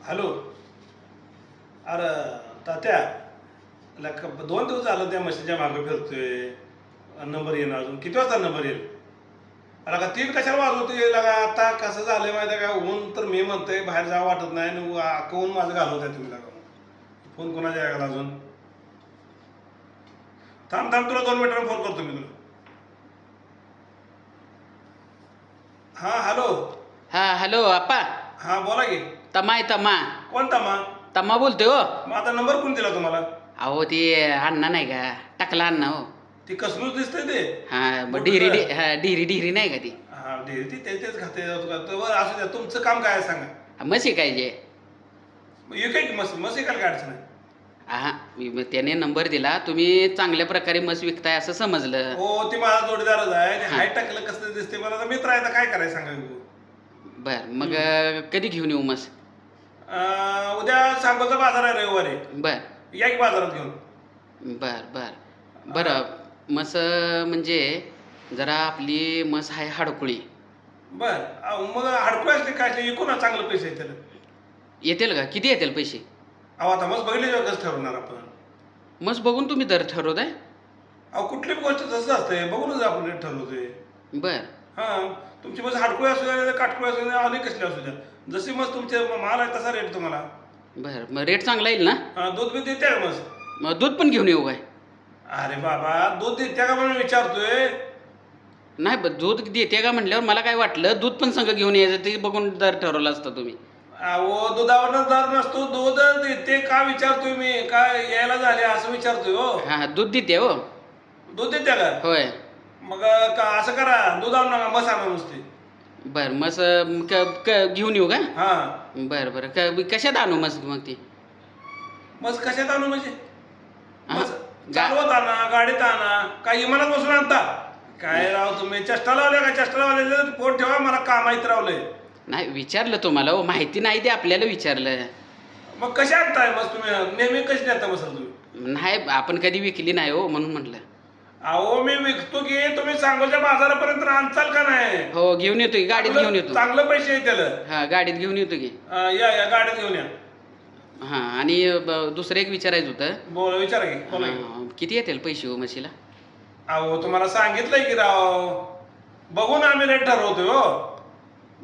Hello. अरे तात्या, 2 दिवस झालं त्या मशीनच्या मागे फिरतोय, नंबर येणार अजून किती वाजता नंबर येईल? अला का 3 कशाला वाजवतोय? लगा आता कसं झालंय माहिती आहे का, ऊन तर मी म्हणतोय बाहेर जावं वाटत नाही आणि अख्खं ऊन माझं घालवताय तुम्ही. लगा फोन कोणाच्या ऐकायला अजून? थांब थांब, तुला 2 मिनिटांनी फोन करतो मी तुला. हां हॅलो. हा हॅलो आप्पा. हां बोला की. तमा आहे तमा. कोण तमा? तमा बोलतोय हो. मग आता नंबर कोण दिला तुम्हाला? अहो ते अण्णा नाही का, टाकला अण्णा हो. ती कसलूच दिसतंय ते. हा मोठं डिरी काय? हा डिरी नाही का ती. हां ती तेच खाते. बरं असू द्या, तुमचं काम काय आहे सांगा. म्हशी काय जे. हे काय की मस एकाला काय अडचण आहे? हा त्याने नंबर दिला, तुम्ही चांगल्या प्रकारे म्हस विकताय असं समजलं. हो ती माझा जोडीदारच आहे. हां. हाय टाकलं कसं दिसते मला, तर मित्र आहे तर काय करायचं सांगा की. बर मग कधी घेऊन येऊ म्हस? उद्या सांगोचा बाजार आहे रविवारी. बर या की बाजारात घेऊन. बर बर बरं. म्हस म्हणजे जरा आपली म्हस आहे हाडकुळी. मग हडकुळे असले काय असले एकूण चांगलं पैसे आहेत त्याला. येतील का? किती येतील पैसे? अहो आता मग बघितल्याशिवाय कसं ठरवणार आपण? म्हस बघून तुम्ही दर ठरवताय? अहो कुठली गोष्ट तसंच असते, बघूनच आपण रेट ठरवतोय. बर हां तुमची बस हाडकुळे असू द्या काटकुळे असू द्या अनेक कसले असू द्या, जशी मग तुमचे माल आहे तसा रेट तुम्हाला. बर मग रेट चांगला येईल ना? दूध बी देते का मग? मग दूध पण घेऊन येऊ काय? अरे बाबा दूध देते का म्हणून विचारतोय. नाही दूध देते का म्हटल्यावर मला काय वाटलं दूध पण संघ घेऊन यायचं, ते बघून दर ठरवला असता तुम्ही. अहो दुधावरच दर नसतो, दूध देते का विचारतोय मी, काय यायला झाले असं विचारतोय हो. हा दूध देते हो. दूध देते का? होय. मग असं करा, दूध आणू नका, मस आणा नुसते. बर मस घेऊन येऊ का? हा बर बर कशात आणू मस मग ती? मस कशात आणू म्हणजे? हा, मस चालवत आणा, गाडीत आणा, काय इमानात बसून आणता? काय राव तुम्ही चेष्टा लावल्या का? चेष्टा लावले फोन ठेवा, मला काम माहीत रावलंय. नाही विचारलं तुम्हाला हो, माहिती नाही ते आपल्याला विचारलं. मग कशा आणताय मस तुम्ही? नेहमी कशी नेता मस तुम्ही? नाही आपण कधी विकली नाही हो म्हणून म्हटलं. अहो मी विकतो की, तुम्ही सांगोच्या बाजारापर्यंत आणचाल का नाही? हो घेऊन येतो की, गाडीत घेऊन येतो. चांगलं पैसे आहे त्याला. हा गाडीत घेऊन येतो की. या गाडीत घेऊन या. हा आणि दुसरं एक विचारायचं होतं. बोल विचारा की, बोला की. किती येतील पैसे हो म्हशीला? अहो तुम्हाला सांगितलंय की राव, बघून आम्ही रेट ठरवतोय हो.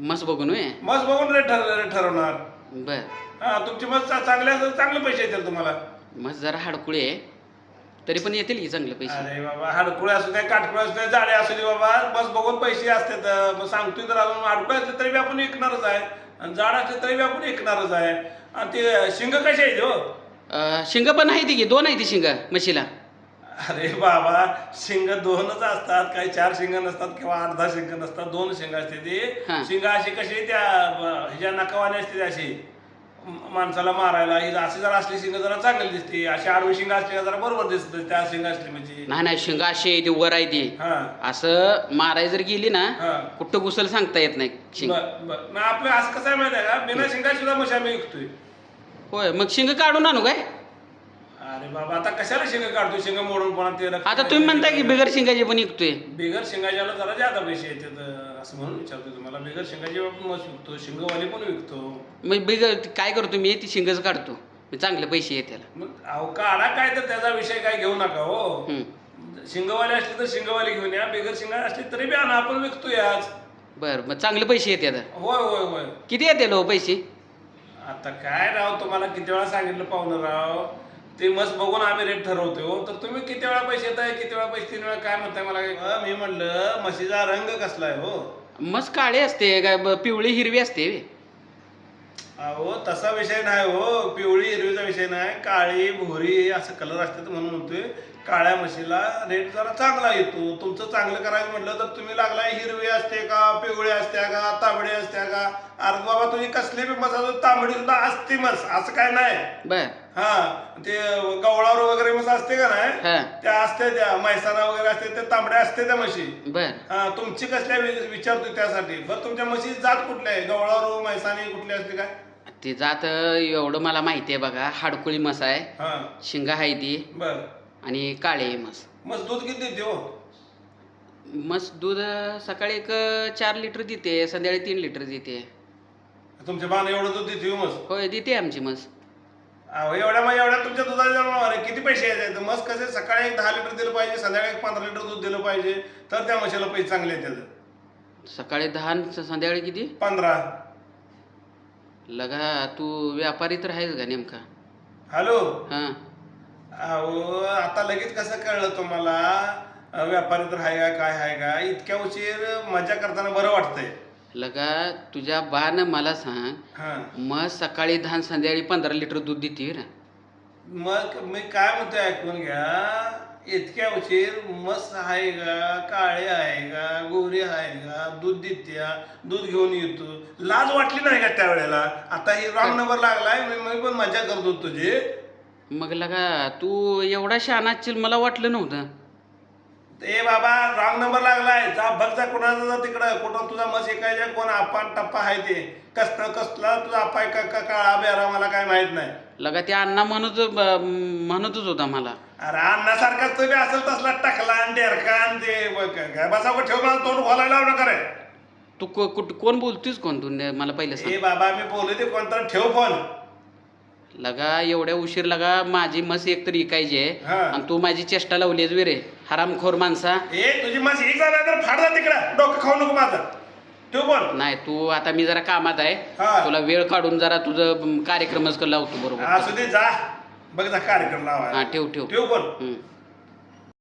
मस बघून होय. मस बघून रेट ठरवणार. बर हा तुमची मस चांगले पैसे येतील तुम्हाला. मस जरा हाडकुळे आहे, तरी पण येतील की चांगले पैसे. अरे बाबा हाडकुळे असू द्या काटकुळे असू द्या जाडे असू दे बाबा, बस बघून पैसे असतात. मग सांगतोय तर अजून हाडकुळे असले तरी बी आपण विकणारच आहे, आणि जाड असले तरी बी आपण विकणारच आहे. आणि ते शिंग कसे आहेत हो? शिंग पण आहे ती की, 2 आहे ती शिंग म्हशीला. अरे बाबा शिंग 2च असतात, काही 4 शिंग नसतात किंवा 8-10 शिंग नसतात, 2 शिंग असते ती. हा. शिंग अशी कशी त्या ह्याच्या नकावाने असते अशी माणसाला मारायला, ही अशी जरा असली शिंग जरा चांगली दिसते, अशी आडवी शिंग असली जरा बरोबर दिसत त्या शिंग असली म्हणजे. नाही नाही शिंग अशी आहे ती, वर आहे ती. हा असं माराय जर गेली ना, हा कुठं घुसल सांगता येत नाही शिंग. मग आपलं असं कसं आहे माहिती आहे का, बिना शिंगा सुद्धा म्हशी आम्ही विकतोय. होय मग शिंग काढून आणू काय? अरे बाबा आता कशाला शिंग काढतो, शिंग मोडून पण ते आता तुम्ही म्हणताय की बिगर शिंगाची पण विकतोय. बिगर शिंगाच्याला जरा जादा पैसे येतात असं म्हणून विचारतो तुम्हाला. बिगर शिंगाची पण म्हस विकतो, शिंगवाली पण विकतो. मग बिगर काय करतो मी, ती शिंगच काढतो, मग चांगले पैसे येत त्याला. मग अहो काढा काय, तर त्याचा विषय काय घेऊ नका हो. शिंगवाली असली तर शिंगवाली घेऊन या, बिगर शिंगा असली तरी बी आणा, आपण विकतोय आज. बरं मग चांगले पैसे येत आता. होय होय होय. किती येते लो पैसे? आता काय राव तुम्हाला किती वेळा सांगितलं पाहुणं राव, ते मस बघून आम्ही रेट ठरवतो हो. तर तुम्ही किती वेळा पैसे येत आहे, किती वेळा पैसे 3 वेळा काय म्हणताय मला? मी म्हणलं म्हशीचा रंग कसला आहे हो? मस्त काळे असते काय, पिवळी हिरवी असते. अहो तसा विषय नाही हो, पिवळी हिरवीचा विषय नाही, काळी भोरी असं कलर असतात म्हणून म्हणतोय. काळ्या म्हशीला रेट जरा चांगला येतो. तुमचं चांगलं करायचं म्हटलं तर तुम्ही लागलाय हिरवी असते का, पिवळी असत्या का, तांबडी असत्या का? अरे बाबा तुझी कसली बी मस तांबडी सुद्धा असते मस, असं काय नाही. बर हा ते गवळावर वगैरे मस असते का नाही, हा त्या असते, त्या मैसाना वगैरे असते, त्या तांबड्या असते त्या म्हशी. बर हा तुमची कसल्या विचारतोय त्यासाठी. बरं तुमच्या म्हशी जात कुठल्या आहे, गवळावर मैसानी कुठली असते काय? ती जात एवढं मला माहिती आहे बघा. हाडकुळी मस आहे, हा शिंगा आहे ती, बर. आणि काळे आहे मस. मस दूध किती देते हो? मस दूध सकाळी एक 4 लिटर देते, संध्याकाळी 3 लिटर देते. तुमच्या बाण एवढं दूध देते मस होय देते आमची म्हस. एवढ्या तुमच्या दुधाच्या जनावर किती पैसे यायचे मस कसे सकाळी एक 10 लिटर दिलं पाहिजे संध्याकाळी 15 लिटर दूध दिलं पाहिजे तर त्या म्हशीला पैसे चांगले येतात. सकाळी 10 आणि संध्याकाळी किती? 15. लगा तू व्यापारी तर आहेस का नेमका? हॅलो. हां. अहो आता लगेच कसं कळलं तुम्हाला व्यापारी तर आहे का काय आहे का? इतक्या उशीर मजा करताना बरं वाटतंय. लगा तुझ्या बानं मला सांग, हा मग सकाळी 10 आणि संध्याकाळी 15 लिटर दूध देते रे. मग मी काय म्हणतोय ऐकून घ्या. इतक्या उशीर मस आहे का काळे आहे का गोरी आहे का दूध देत्या दूध घेऊन येतो लाज वाटली नाही का त्यावेळेला? आता ही रॉंग नंबर लागलाय मी पण मजा करतो तुझी. मग लगा तू एवढा शहाणा असशील मला वाटलं नव्हतं. ए बाबा रॉंग नंबर लागलाय. जा बघ जा कोणाचा तिकडं कुठं तुझा मस ऐकायचा कोण आपण टप्पा आहे ते कसला तुझा अपाय का काळा बेरा मला काय माहित नाही. लगा त्या अण्णा म्हणतच होता मला. अरे अन्नासारखाच तुम्ही असेल तसला टाकला आणि डेरका आणि ते बसावं ठेव मला तोंड खोलायला लावू नका रे. तू कोण बोलतोयस कोण तू मला पहिलं सांग. ए बाबा मी बोलू दे कोणता ठेव फोन. लगा एवढ्या उशीर लगा माझी मस एकतरी इकायची आहे हा. आणि तू माझी चेष्टा लावलीस वे रे हरामखोर माणसा. ए तुझी मस एक झाला तर फाड जा तिकडं डोकं खाऊ नको माझं. ठेव फोन. नाही तू आता मी जरा कामात आहे. हा. तुला वेळ काढून जरा तुझं कार्यक्रमच लावतो बरोबर. असू दे जा बघ जा कार्यक्रम लावा. हा ठेव ठेव. ठेव फोन. हम्म.